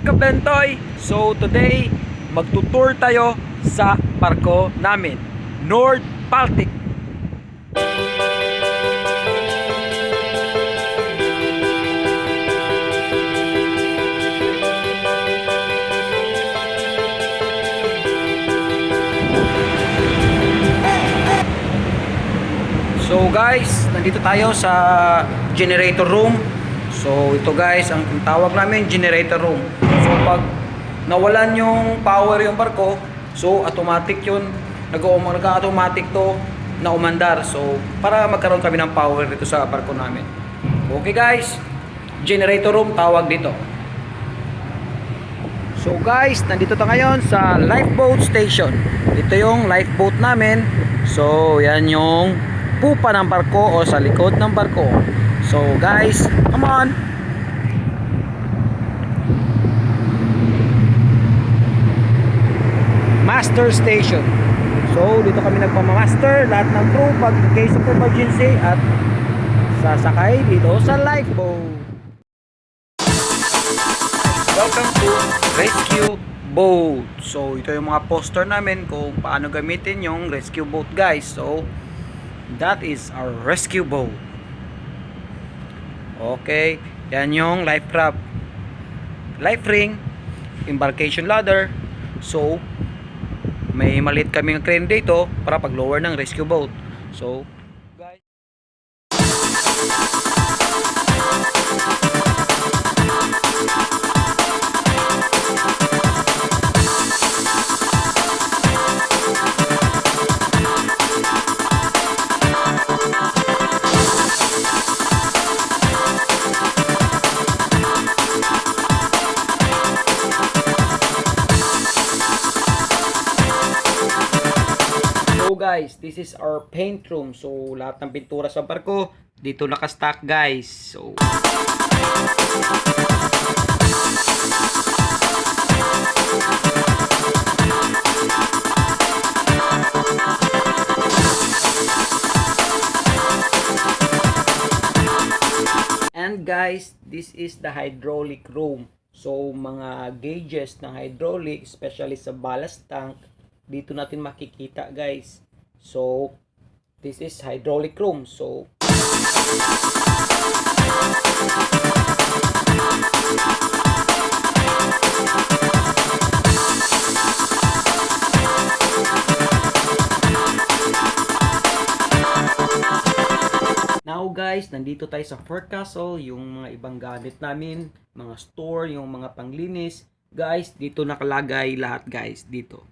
Kablentoy! So today, magtutour tayo sa barko namin, North Baltic. So guys, nandito tayo sa generator room. So ito guys, ang tawag namin generator room. So pag nawalan yung power yung barko, so automatic yun, nag-automatic to na umandar. So para magkaroon kami ng power dito sa barko namin. Okay guys, generator room tawag dito. So guys, nandito tayo ngayon sa lifeboat station. Ito yung lifeboat namin. So yan yung pupa ng barko o sa likod ng barko. So guys, come on. Master station. So dito kami nagpamamaster lahat ng crew pag in case of emergency at sasakay dito sa lifeboat. Welcome to Rescue Boat. So ito yung mga poster namin kung paano gamitin yung rescue boat guys. So that is our rescue boat. Okay, yan yung life raft, life ring, embarkation ladder. So may maliit kaming crane dito para pag lower ng rescue boat. So guys, guys, this is our paint room. So lahat ng pintura sa barko dito naka-stack guys. So and guys, this is the hydraulic room. So mga gauges ng hydraulic, especially sa ballast tank, dito natin makikita guys. So this is hydraulic room. So now guys, nandito tayo sa forecastle, yung mga ibang gamit namin, mga store, yung mga panglinis. Guys, dito nakalagay lahat guys dito.